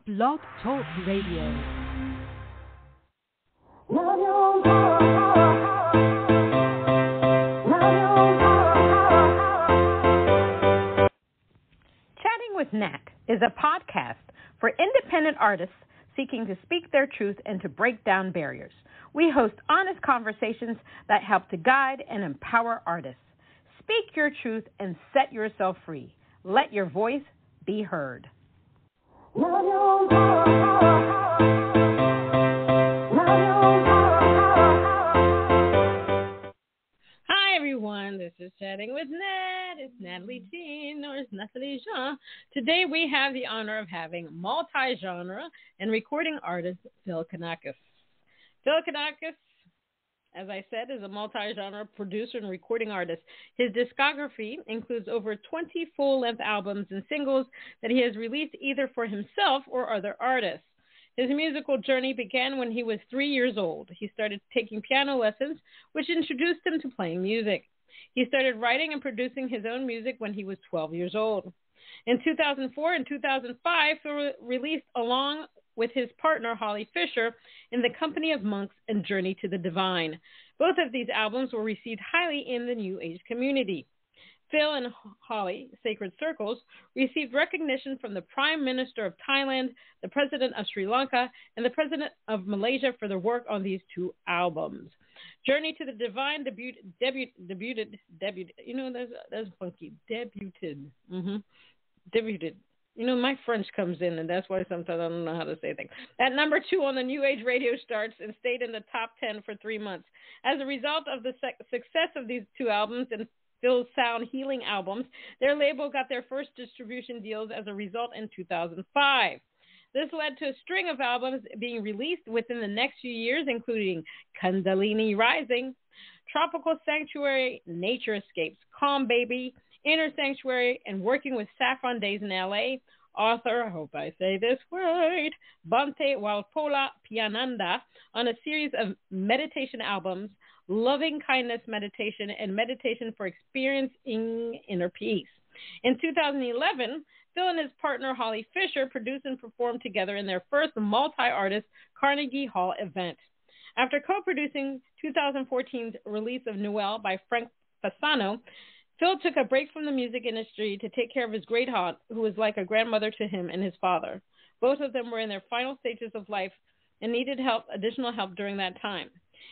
Blog Talk Radio. Chatting with Nat is a podcast for independent artists seeking to speak their truth and to break down barriers. We host honest conversations that help to guide and empower artists. Speak your truth and set yourself free. Let your voice be heard. Hi, everyone. This is Chatting with Nat. It's Natalie Jean, or it's Nathalie Jean. Today, we have the honor of having multi-genre and recording artist Phil Kanakis. Phil Kanakis, as I said, is a multi-genre producer and recording artist. His discography includes over 20 full-length albums and singles that he has released either for himself or other artists. His musical journey began when he was 3 years old. He started taking piano lessons, which introduced him to playing music. He started writing and producing his own music when he was 12 years old. In 2004 and 2005, Phil released along with his partner, Holly Fischer, In the Company of Monks and Journey to the Divine. Both of these albums were received highly in the New Age community. Phil and Holly, Sacred Circles, received recognition from the Prime Minister of Thailand, the President of Sri Lanka, and the President of Malaysia for their work on these two albums. Journey to the Divine debuted, you know, that's funky, debuted. You know, my French comes in, and that's why sometimes I don't know how to say things. At number 2 on the New Age radio charts and stayed in the top 10 for 3 months. As a result of the success of these two albums and Phil's Sound Healing albums, their label got their first distribution deals as a result in 2005. This led to a string of albums being released within the next few years, including Kundalini Rising, Tropical Sanctuary, Nature Escapes, Calm Baby, Inner Sanctuary, and working with Saffron Days in L.A., author, I hope I say this right, Bhante Walpola Piyananda, on a series of meditation albums, Loving Kindness Meditation and Meditation for Experiencing Inner Peace. In 2011, Phil and his partner Holly Fischer produced and performed together in their first multi-artist Carnegie Hall Event. After co-producing 2014's release of Noel by Frank Fasano, Phil took a break from the music industry to take care of his great aunt, who was like a grandmother to him and his father. Both of them were in their final stages of life and needed additional help during that time.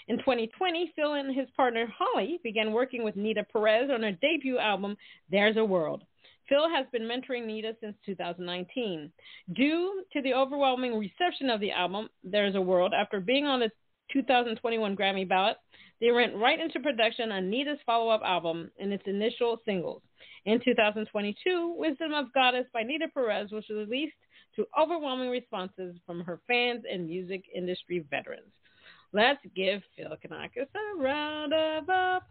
In 2020, Phil and his partner Holly began working with Nita Perez on her debut album, There's a World. Phil has been mentoring Nita since 2019. Due to the overwhelming reception of the album, There's a World, after being on the 2021 Grammy ballot, they went right into production on Nita's follow-up album and its initial singles. In 2022, Wisdom of Goddess by Nita Perez was released to overwhelming responses from her fans and music industry veterans. Let's give Phil Kanakis a round of applause.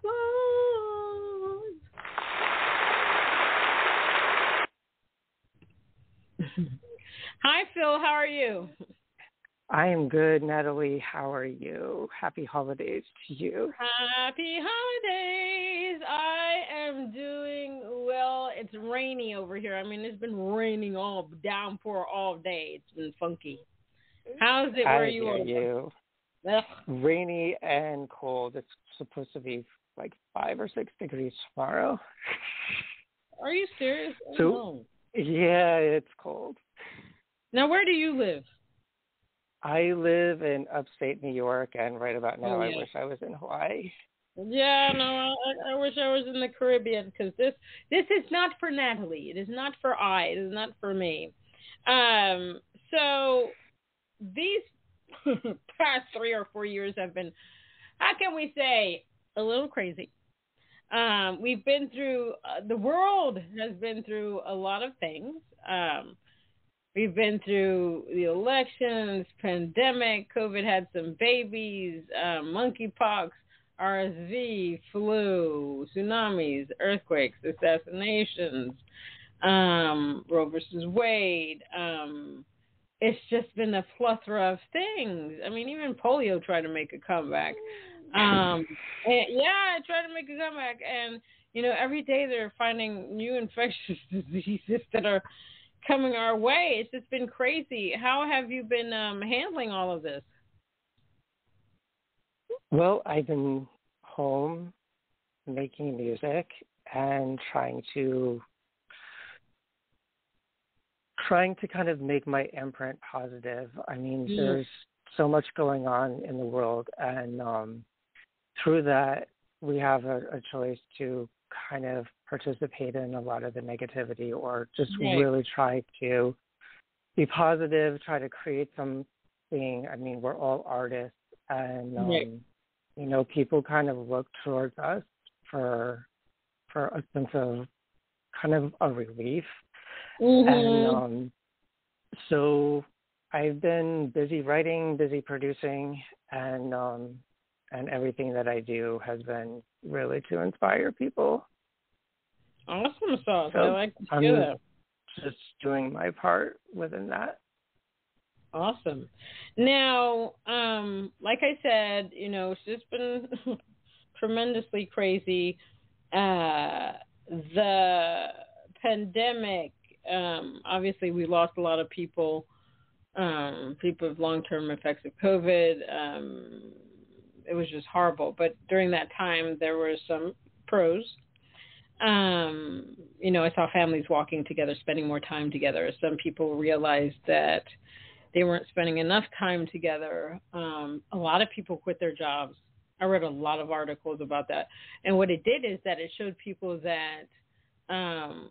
Hi, Phil. How are you? I am good, Natalie. How are you? Happy holidays to you. Happy holidays. I am doing well. It's rainy over here. I mean, it's been raining downpour all day. It's been funky. How's it where you are? You. Rainy and cold. It's supposed to be like 5 or 6 degrees tomorrow. Are you serious? Yeah, it's cold. Now, where do you live? I live in upstate New York, and right about now I wish I was in Hawaii. Yeah, no, I wish I was in the Caribbean, because this is not for Natalie. It is not for it is not for me. So these past 3 or 4 years have been, how can we say, a little crazy. We've been through, the world has been through a lot of things. We've been through the elections, pandemic, COVID had some babies, monkeypox, RSV, flu, tsunamis, earthquakes, assassinations, Roe versus Wade. It's just been a plethora of things. I mean, even polio tried to make a comeback. It tried to make a comeback. And, you know, every day they're finding new infectious diseases that are coming our way. It's just been crazy. How have you been handling all of this? Well, I've been home making music and trying to kind of make my imprint positive. I mean, there's so much going on in the world, and through that, we have a choice to kind of participate in a lot of the negativity, or just really try to be positive, try to create something. I mean, we're all artists, and you know, people kind of look towards us for a sense of kind of a relief. And so I've been busy writing, busy producing, and everything that I do has been really to inspire people. Awesome sauce. So I like to hear that. Just doing my part within that. Awesome. Now, like I said, you know, it's just been tremendously crazy. The pandemic, obviously we lost a lot of people, people with long-term effects of COVID. It was just horrible. But during that time, there were some pros. You know, I saw families walking together, spending more time together. Some people realized that they weren't spending enough time together. A lot of people quit their jobs. I read a lot of articles about that. And what it did is that it showed people that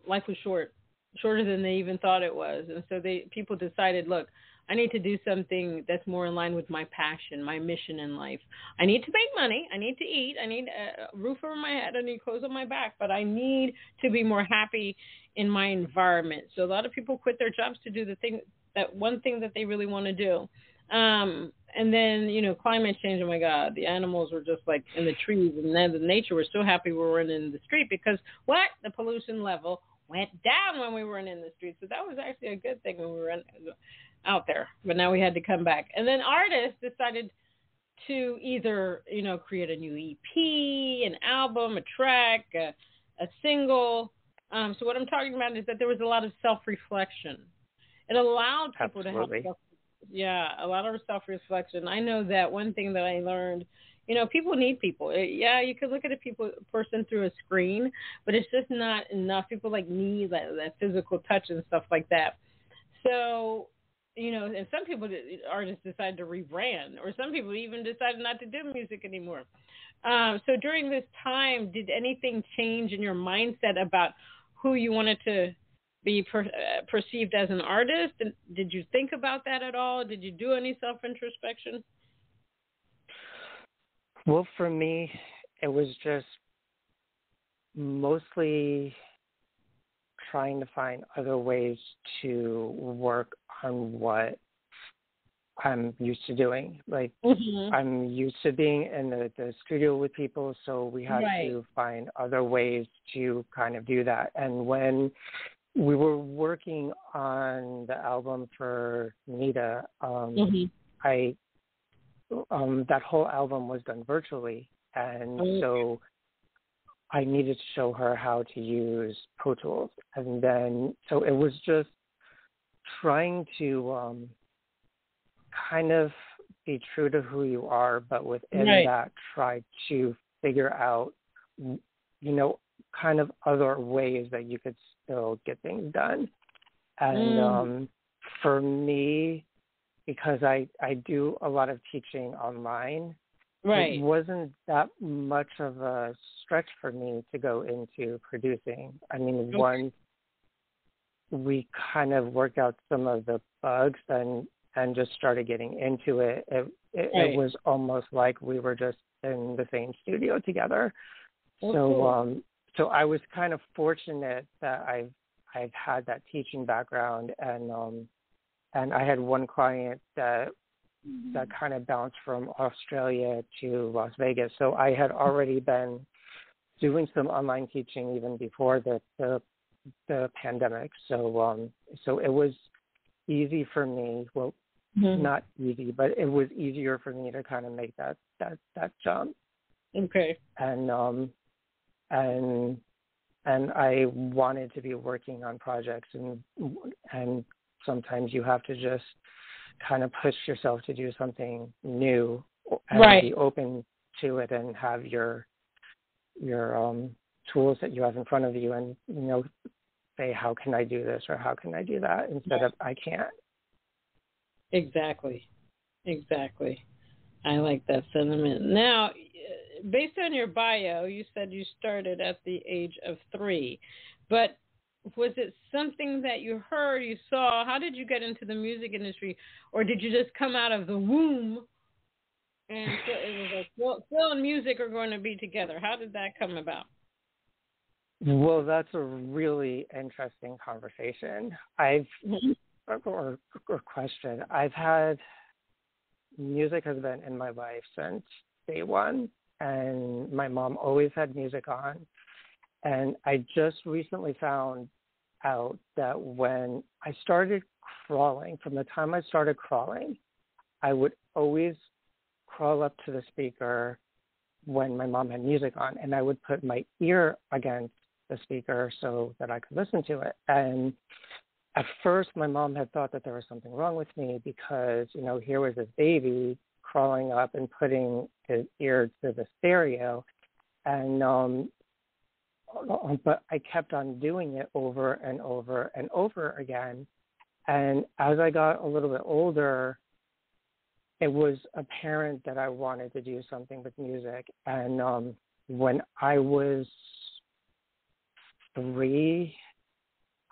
life was shorter than they even thought it was. And so people decided, look, I need to do something that's more in line with my passion, my mission in life. I need to make money. I need to eat. I need a roof over my head. I need clothes on my back. But I need to be more happy in my environment. So a lot of people quit their jobs to do that one thing that they really want to do. And then, you know, climate change, oh my God, the animals were just like in the trees, and then the nature was so happy we were in the street because the pollution level went down when we weren't in the street. So that was actually a good thing when we were out there. But now we had to come back. And then artists decided to either, you know, create a new EP, an album, a track, a single. So what I'm talking about is that there was a lot of self-reflection. It allowed people to have a lot of self-reflection. I know that one thing that I learned, you know, people need people. You could look at a person through a screen, but it's just not enough. People need that physical touch and stuff like that. So, you know, and some people, artists decided to rebrand, or some people even decided not to do music anymore. So during this time, did anything change in your mindset about who you wanted to be perceived as an artist? And did you think about that at all? Did you do any self-introspection? Well, for me, it was just mostly trying to find other ways to work on what I'm used to doing. Like, I'm used to being in the studio with people, so we had to find other ways to kind of do that. And when we were working on the album for Nita, that whole album was done virtually, and so I needed to show her how to use Pro Tools. And then, so it was just trying to kind of be true to who you are, but within that, try to figure out, you know, kind of other ways that you could still get things done. And for me, because I do a lot of teaching online, it wasn't that much of a stretch for me to go into producing. I mean, once we kind of worked out some of the bugs and just started getting into it, it was almost like we were just in the same studio together. So I was kind of fortunate that I've had that teaching background, and I had one client that kind of bounced from Australia to Las Vegas. So I had already been doing some online teaching even before the pandemic. So it was easy for me. Well, not easy, but it was easier for me to kind of make that jump. Okay. And and I wanted to be working on projects, and sometimes you have to just kind of push yourself to do something new and be open to it and have your tools that you have in front of you, and say, how can I do this or how can I do that, instead of I can't. Exactly. I like that sentiment. Now, based on your bio, you said you started at the age of 3, but was it something that you heard, you saw? How did you get into the music industry, or did you just come out of the womb and so it was like, well, Phil and music are going to be together? How did that come about? Well, that's a really interesting conversation. Or question. I've had, music has been in my life since day one, and my mom always had music on. And I just recently found out that when I started crawling, from the time I started crawling, I would always crawl up to the speaker when my mom had music on, and I would put my ear against the speaker so that I could listen to it. And at first, my mom had thought that there was something wrong with me because, here was this baby crawling up and putting his ear to the stereo. And but I kept on doing it over and over and over again. And as I got a little bit older, it was apparent that I wanted to do something with music. And when I was 3,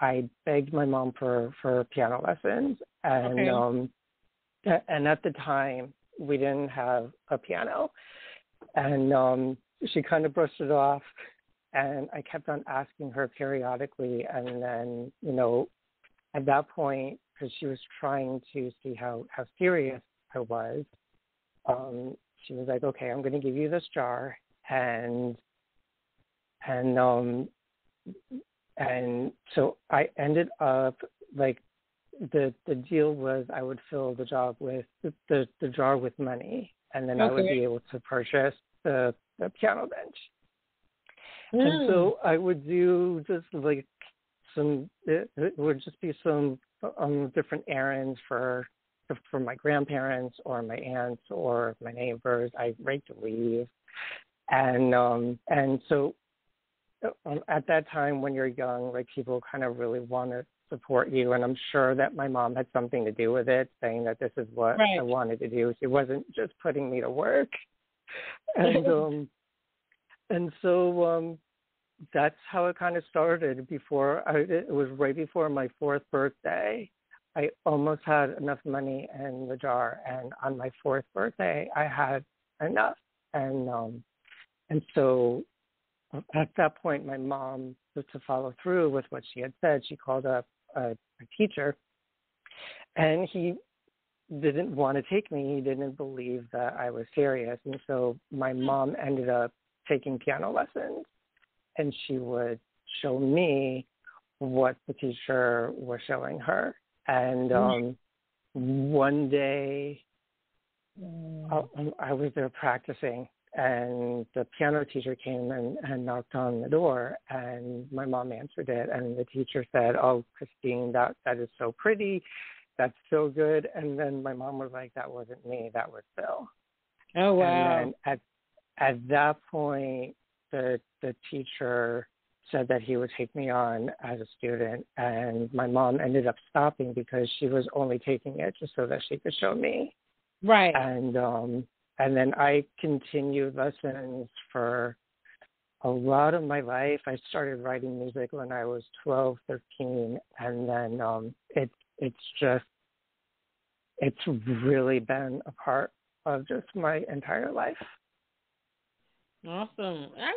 I begged my mom for piano lessons, and at the time we didn't have a piano, and she kind of brushed it off, and I kept on asking her periodically, and then at that point, because she was trying to see how serious I was, she was like, okay, I'm going to give you this jar, and so I ended up, like, the deal was I would fill the jar with money, and then I would be able to purchase the piano bench. And so I would do just like it would just be some different errands for my grandparents or my aunts or my neighbors. I raked leaves, and so. At that time, when you're young, like, people kind of really want to support you, and I'm sure that my mom had something to do with it, saying that this is what I wanted to do. She wasn't just putting me to work, and so that's how it kind of started. It was right before my 4th birthday. I almost had enough money in the jar, and on my 4th birthday, I had enough, and so. At that point, my mom, to follow through with what she had said, she called up a teacher, and he didn't want to take me. He didn't believe that I was serious. And so my mom ended up taking piano lessons, and she would show me what the teacher was showing her. And one day I was there practicing, and the piano teacher came and knocked on the door, and my mom answered it, and the teacher said, "Oh, Christine, that is so pretty. That's so good." And then my mom was like, "That wasn't me. That was Phil." Oh, wow. And then at that point, the teacher said that he would take me on as a student, and my mom ended up stopping because she was only taking it just so that she could show me. Right. And then I continued lessons for a lot of my life. I started writing music when I was 12, 13, and then it's really been a part of just my entire life. Awesome. I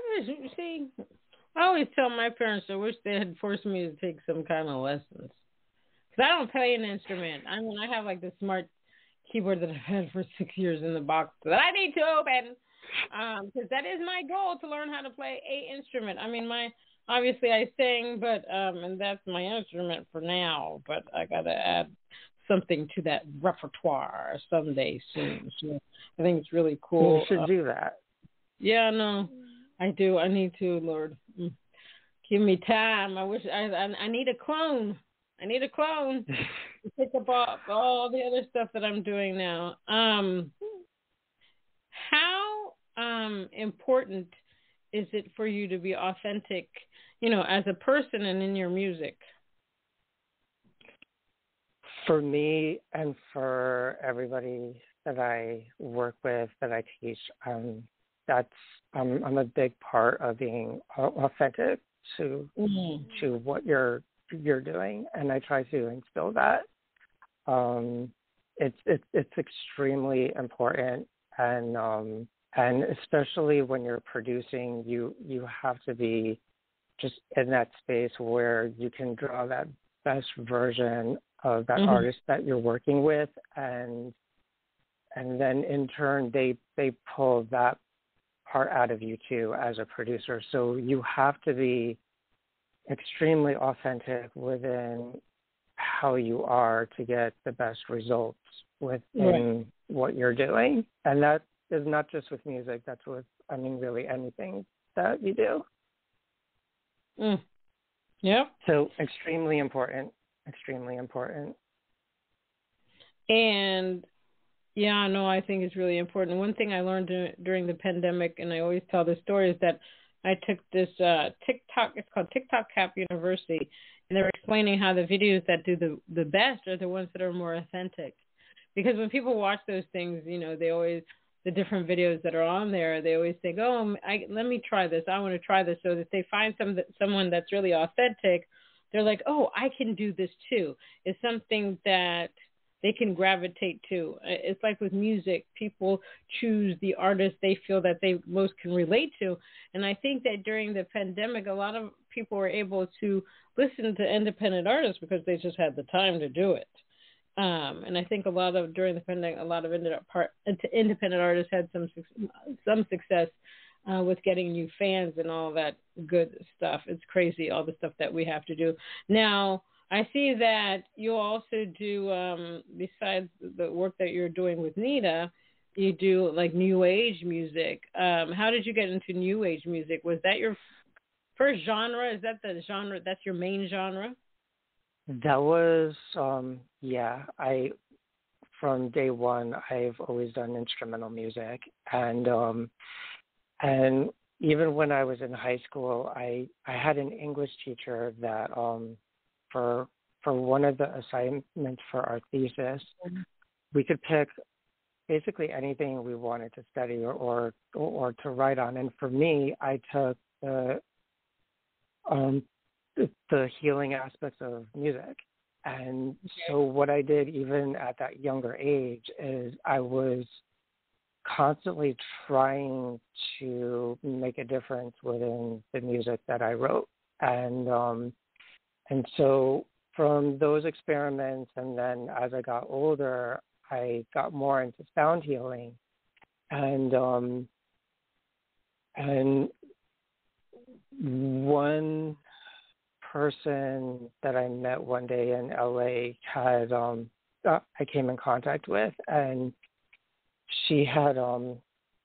always tell my parents I wish they had forced me to take some kind of lessons. Because I don't play an instrument. I mean, I have like the smart keyboard that I've had for 6 years in the box that I need to open, because that is my goal, to learn how to play a instrument. I mean, obviously I sing, but and that's my instrument for now, but I got to add something to that repertoire someday soon. So I think it's really cool. You should do that. Yeah, no, I do. I need to, Lord. Give me time. I wish I need a clone. I need a clone to pick up all the other stuff that I'm doing now. How important is it for you to be authentic, as a person and in your music? For me and for everybody that I work with, that I teach, that's I'm a big part of being authentic to what you're doing, and I try to instill that. It's extremely important, and especially when you're producing, you have to be just in that space where you can draw that best version of that artist that you're working with, and then in turn they pull that part out of you too as a producer. So you have to be extremely authentic within how you are to get the best results within what you're doing. And that is not just with music, that's with, really anything that you do. Yeah. So extremely important. And yeah, no, I think it's really important. One thing I learned during the pandemic, and I always tell this story, is that I took this TikTok, it's called TikTok Cap University, and they're explaining how the videos that do the best are the ones that are more authentic. Because when people watch those things, they always, the different videos that are on there, they always think, oh, let me try this. I want to try this. So if they find someone that's really authentic, they're like, oh, I can do this too. It's something that they can gravitate to. It's like with music, people choose the artist they feel that they most can relate to. And I think that during the pandemic, a lot of people were able to listen to independent artists because they just had the time to do it. And I think during the pandemic, a lot of independent artists had some success with getting new fans and all that good stuff. It's crazy, all the stuff that we have to do. Now, I see that you also do, besides the work that you're doing with Nita, you do like New Age music. How did you get into New Age music? Was that your first genre? Is that the genre, that's your main genre? That was, from day one, I've always done instrumental music. And even when I was in high school, I had an English teacher that, for one of the assignments for our thesis, we could pick basically anything we wanted to study or to write on. And for me, I took the healing aspects of music. And so what I did even at that younger age is I was constantly trying to make a difference within the music that I wrote. And so from those experiments, and then as I got older, I got more into sound healing. And one person that I met one day in LA I came in contact with, and she had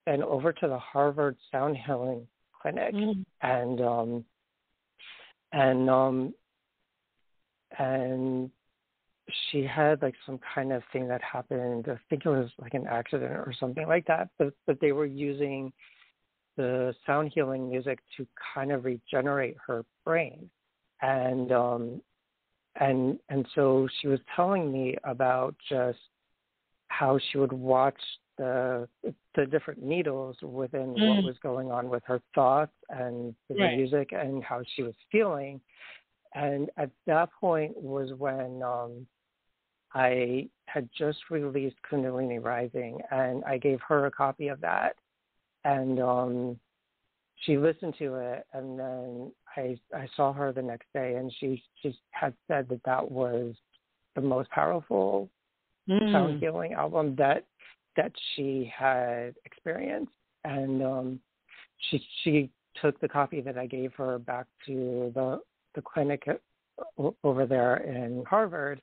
been over to the Harvard Sound Healing Clinic, and she had like some kind of thing that happened. I think it was like an accident or something like that, but they were using the sound healing music to kind of regenerate her brain. And so she was telling me about just how she would watch the different needles within what was going on with her thoughts and the music and how she was feeling. And at that point was when I had just released Kundalini Rising, and I gave her a copy of that. And she listened to it, and then I saw her the next day, and she had said that was the most powerful sound healing album that she had experienced. And she took the copy that I gave her back to the clinic over there in Harvard,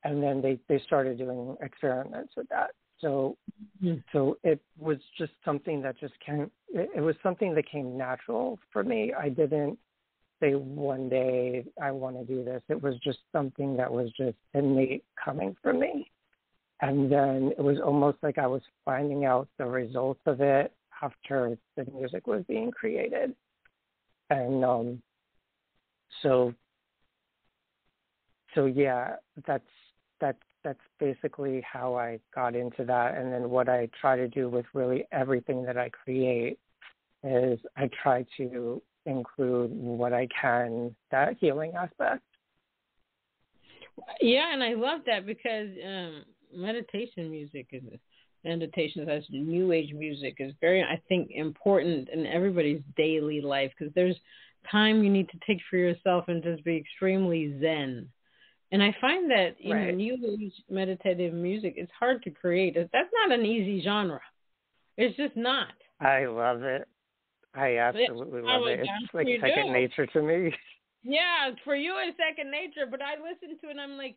and then they started doing experiments with that. So it was just something that just came. It was something that came natural for me. I didn't say one day I want to do this. It was just something that was just innate coming from me. And then it was almost like I was finding out the results of it after the music was being created. And so yeah, that's basically how I got into that. And then what I try to do with really everything that I create is I try to include what I can, that healing aspect. Yeah, and I love that because meditation as New Age music is very, I think, important in everybody's daily life, because there's time you need to take for yourself and just be extremely zen. And I find that New Age meditative music is hard to create. That's not an easy genre. It's just not. I love it. I absolutely love it. It's like second nature to me. Yeah, for you it's second nature. But I listen to it and I'm like,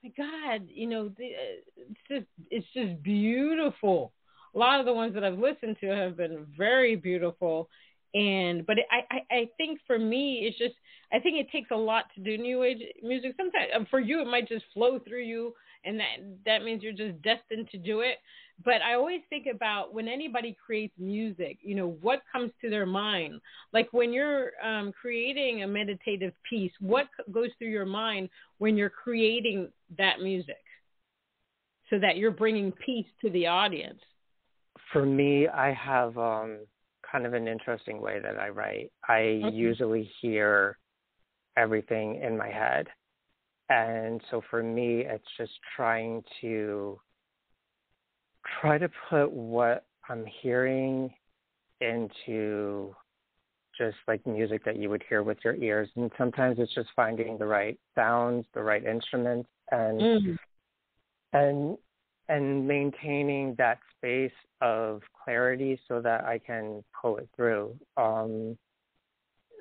my God, it's just beautiful. A lot of the ones that I've listened to have been very beautiful. But I think for me, it's just, I think it takes a lot to do New Age music. Sometimes for you, it might just flow through you, and that means you're just destined to do it. But I always think about when anybody creates music, what comes to their mind? Like when you're creating a meditative piece, what goes through your mind when you're creating that music so that you're bringing peace to the audience? For me, I have kind of an interesting way that I write. I usually hear everything in my head. And so for me, it's just try to put what I'm hearing into just like music that you would hear with your ears. And sometimes it's just finding the right sounds, the right instruments, and maintaining that space of clarity so that I can pull it through.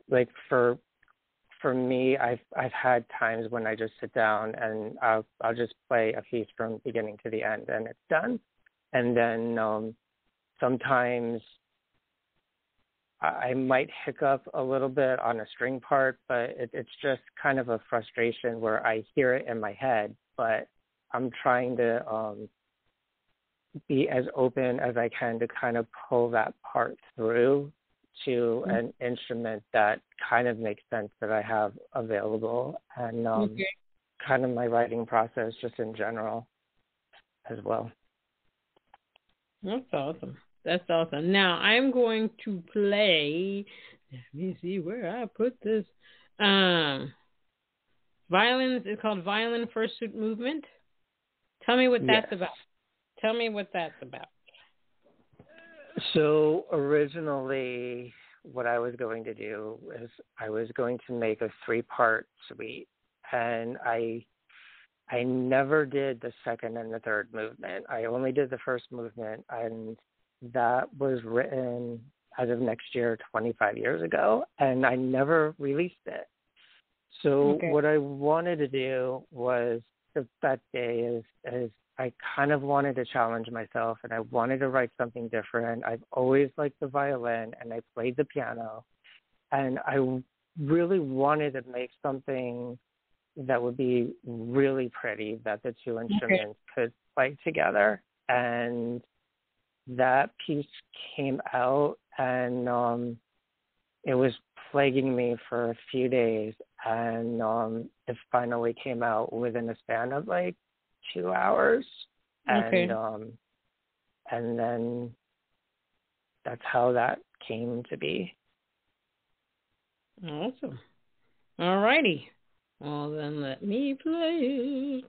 Like for me, I've had times when I just sit down and I'll just play a piece from beginning to the end and it's done. And then sometimes I might hiccup a little bit on a string part, but it's just kind of a frustration where I hear it in my head, but I'm trying to be as open as I can to kind of pull that part through to an instrument that kind of makes sense that I have available, and kind of my writing process just in general as well. That's awesome. That's awesome. Now I'm going to play. Let me see where I put this. Violin. It's called Violin Fursuit Movement. Tell me what that's about. Tell me what that's about. So originally, what I was going to do is I was going to make a 3-part suite, and I never did the second and the third movement. I only did the first movement, and that was written as of next year, 25 years ago, and I never released it. So what I wanted to do was that day is I kind of wanted to challenge myself, and I wanted to write something different. I've always liked the violin, and I played the piano, and I really wanted to make something that would be really pretty, that the two instruments could play together. And that piece came out, and it was plaguing me for a few days, and it finally came out within a span of like 2 hours, and then that's how that came to be. Awesome. All righty. Well, then let me play it.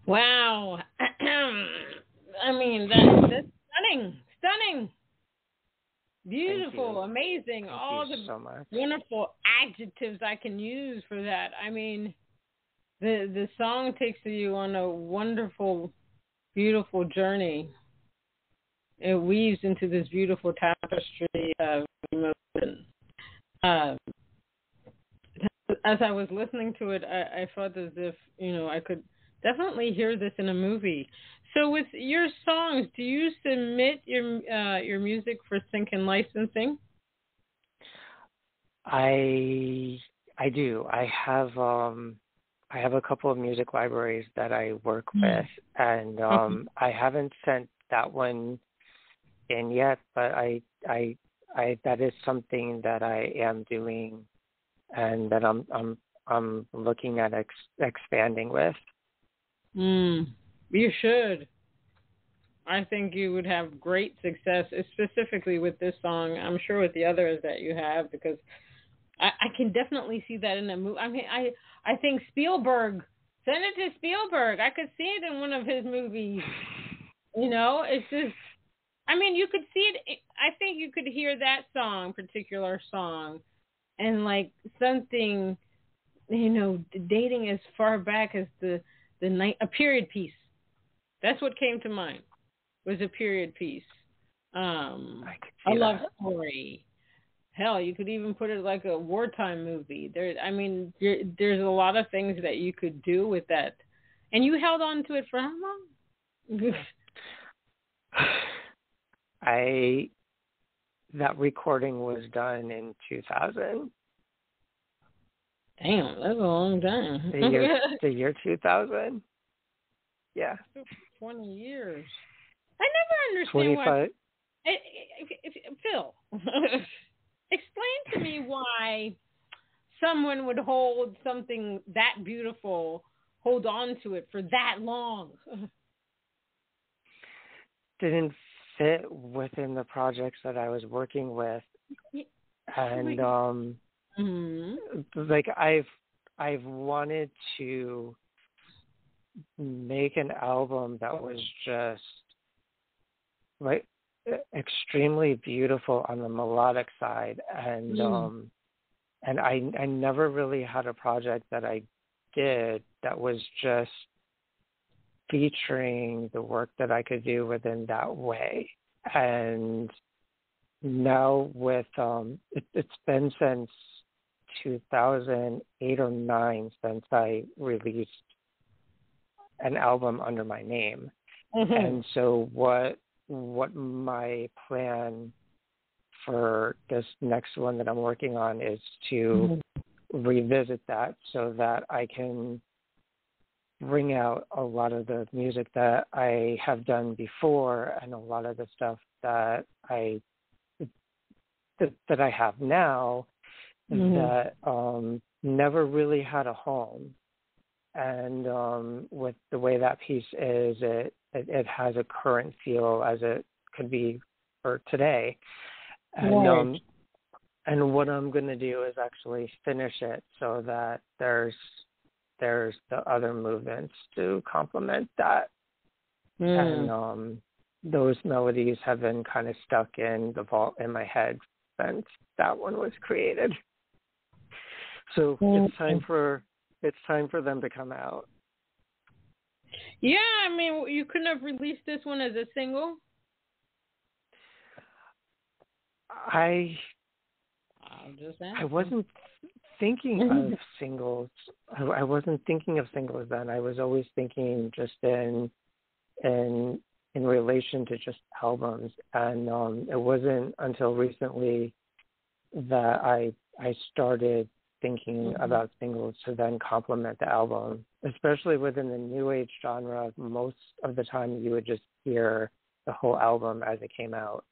Wow. I mean, that's stunning. Beautiful, amazing. Thank All you the so much. wonderful adjectives I can use for that. I mean, the song takes you on a wonderful, beautiful journey. It weaves into this beautiful tapestry of emotion. Uh, as I was listening to it, I felt as if, I could definitely hear this in a movie. So with your songs, do you submit your music for sync and licensing? I do. I have a couple of music libraries that I work with, and I haven't sent that one in yet, but I that is something that I am doing, and that I'm looking at expanding with. You should. I think you would have great success, specifically with this song. I'm sure with the others that you have, because I can definitely see that in a movie. I mean, I think Spielberg, send it to Spielberg. I could see it in one of his movies. It's just, I mean, you could see it. I think you could hear that particular song, and like something, dating as far back as the night, a period piece. That's what came to mind, was a period piece. A love story. Hell, you could even put it like a wartime movie. There's a lot of things that you could do with that. And you held on to it for how long? That recording was done in 2000. Damn, that's a long time. The year 2000. Yeah. 20 years. I never understand 25. Phil, explain to me why someone would hold something that beautiful, hold on to it for that long. Didn't fit within the projects that I was working with, and like I've wanted to make an album that was just like extremely beautiful on the melodic side, and I never really had a project that I did that was just featuring the work that I could do within that way. And now with it's been since 2008 or 9 since I released an album under my name. And so what my plan for this next one that I'm working on is to revisit that, so that I can bring out a lot of the music that I have done before, and a lot of the stuff that I have now that never really had a home. And with the way that piece is, it has a current feel as it could be for today. And and what I'm going to do is actually finish it so that there's the other movements to complement that. And those melodies have been kind of stuck in the vault in my head since that one was created. So it's time for them to come out. Yeah, I mean, you couldn't have released this one as a single? I wasn't thinking of singles. I wasn't thinking of singles then. I was always thinking just in relation to just albums. And it wasn't until recently that I started thinking about singles to then complement the album. Especially within the new age genre, most of the time you would just hear the whole album as it came out.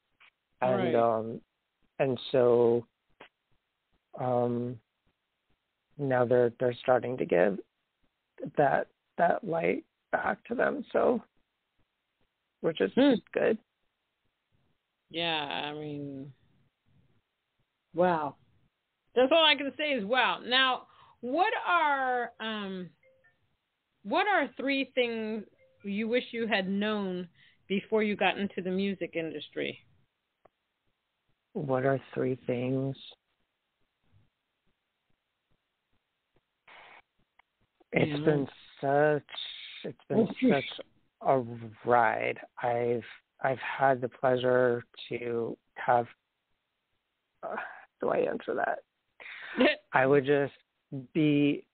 And so now they're starting to give that light back to them, so which is good. Yeah, I mean, wow. That's all I can say is wow. Now, what are what are 3 things you wish you had known before you got into the music industry? What are 3 things? It's been such a ride. I've had the pleasure to have. Do I answer that? I would just be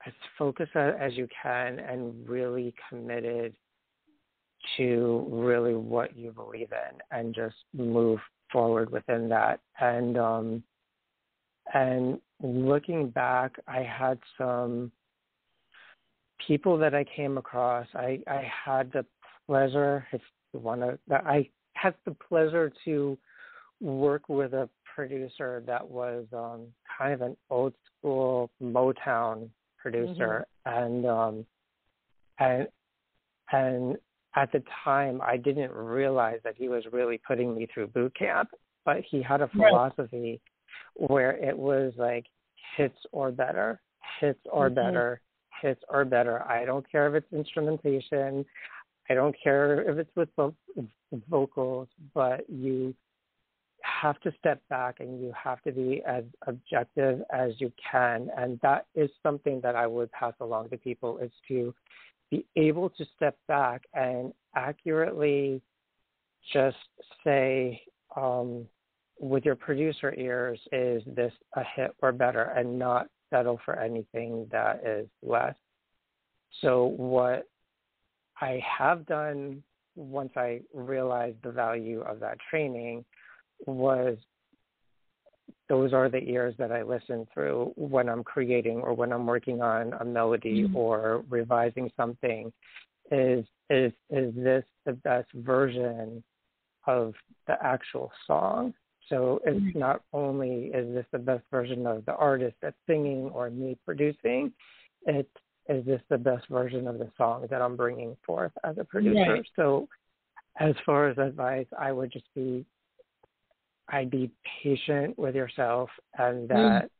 as focused as you can and really committed to really what you believe in, and just move forward within that. And looking back, I had some people that I came across. I had the pleasure, I had the pleasure to work with a producer that was kind of an old school Motown producer, and at the time I didn't realize that he was really putting me through boot camp, but he had a philosophy where it was like hits or better, hits or better, hits or better. I don't care if it's instrumentation, I don't care if it's with vocals, but you have to step back and you have to be as objective as you can. And that is something that I would pass along to people, is to be able to step back and accurately just say, with your producer ears, is this a hit or better, and not settle for anything that is less. So what I have done once I realized the value of that training was, those are the ears that I listen through when I'm creating or when I'm working on a melody or revising something. Is this the best version of the actual song? So it's not only is this the best version of the artist that's singing or me producing, is this the best version of the song that I'm bringing forth as a producer? Right. So as far as advice, I would just I'd be patient with yourself, and that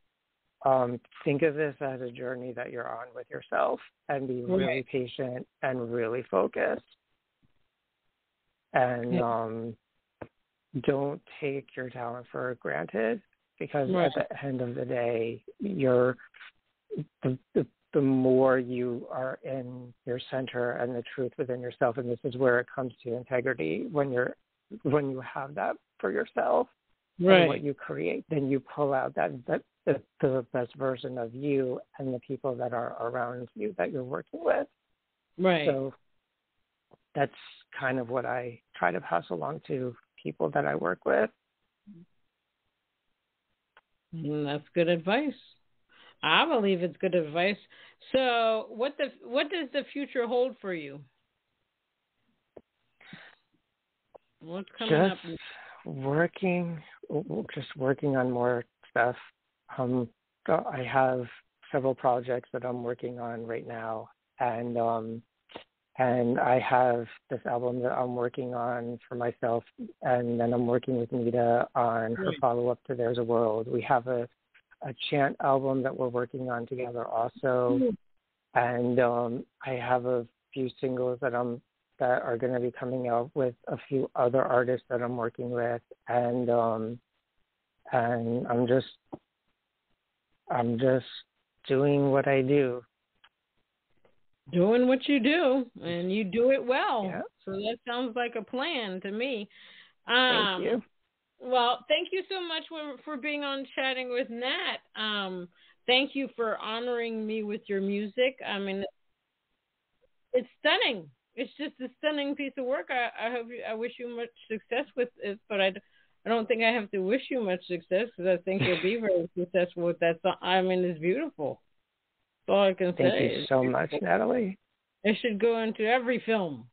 think of this as a journey that you're on with yourself, and be really patient and really focused. And don't take your talent for granted, because at the end of the day, you're the more you are in your center and the truth within yourself, and this is where it comes to integrity. When you have that for yourself, and what you create, then you pull out the best version of you and the people that are around you that you're working with. Right. So that's kind of what I try to pass along to people that I work with. And that's good advice. I believe it's good advice. So what does the future hold for you? What's coming up? Just working on more stuff. I have several projects that I'm working on right now, and I have this album that I'm working on for myself, and then I'm working with Nita on her follow-up to There's a World. We have a chant album that we're working on together also, and I have a few singles that are going to be coming out with a few other artists that I'm working with, and I'm just doing what I do. Doing what you do, and you do it well. Yeah. So that sounds like a plan to me. Thank you. Well, thank you so much for being on Chatting with Nat. Thank you for honoring me with your music. I mean, it's stunning. It's just a stunning piece of work. I wish you much success with it, but I don't think I have to wish you much success, because I think you'll be very successful with that song. I mean, it's beautiful. That's all I can say. Thank you so much, Natalie. It should go into every film.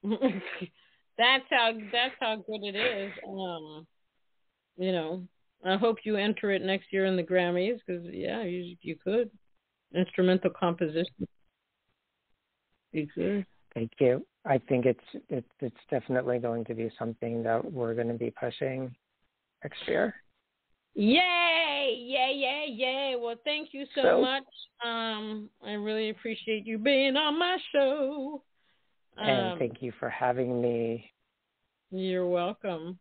That's how good it is. I hope you enter it next year in the Grammys, because you could. Instrumental composition. You could. Thank you. I think it's definitely going to be something that we're going to be pushing next year. Yay! Yay! Well, thank you so much. I really appreciate you being on my show. And thank you for having me. You're welcome.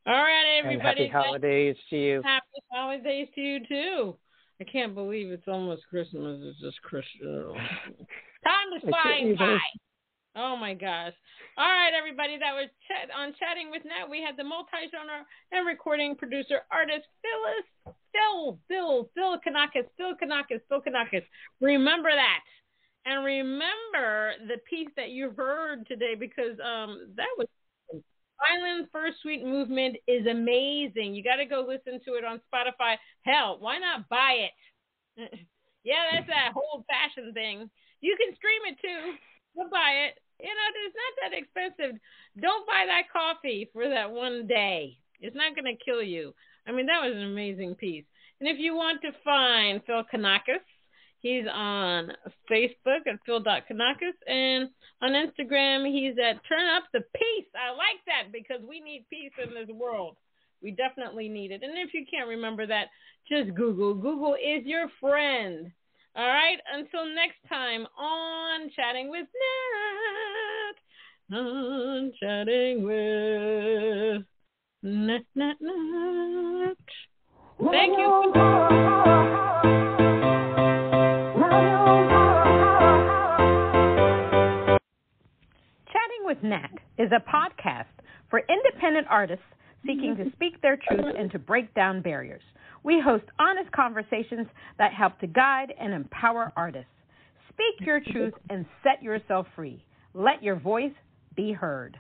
All right, everybody. And happy holidays to you. Happy holidays to you, too. I can't believe it's almost Christmas. It's just Christmas. Time is flying by. Oh, my gosh. All right, everybody. That was on Chatting with Nat. We had the multi-genre and recording producer, artist, Phil Kanakis. Remember that. And remember the piece that you heard today, because that was Island First Suite Movement is amazing. You got to go listen to it on Spotify. Hell, why not buy it? Yeah, that's that old-fashioned thing. You can stream it, too. We'll buy it. You know, it's not that expensive. Don't buy that coffee for that one day. It's not going to kill you. I mean, that was an amazing piece. And if you want to find Phil Kanakis, he's on Facebook at phil.kanakis, and on Instagram, he's at Turn Up the Peace. I like that because we need peace in this world. We definitely need it. And if you can't remember that, just Google. Google is your friend. All right, until next time on Chatting with Nat. On Chatting with Nat. Thank you. Chatting with Nat is a podcast for independent artists seeking to speak their truth and to break down barriers. We host honest conversations that help to guide and empower artists. Speak your truth and set yourself free. Let your voice be heard.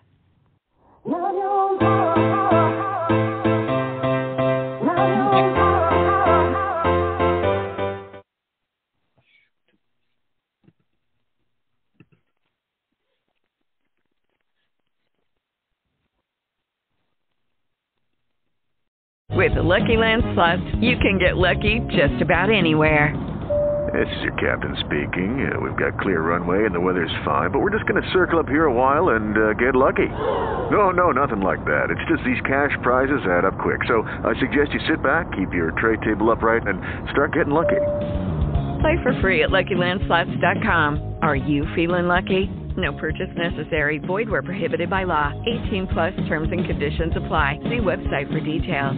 With the Lucky Land Slots, you can get lucky just about anywhere. This is your captain speaking. We've got clear runway and the weather's fine, but we're just going to circle up here a while and get lucky. No, nothing like that. It's just these cash prizes add up quick. So I suggest you sit back, keep your tray table upright, and start getting lucky. Play for free at LuckyLandSlots.com. Are you feeling lucky? No purchase necessary. Void where prohibited by law. 18+ terms and conditions apply. See website for details.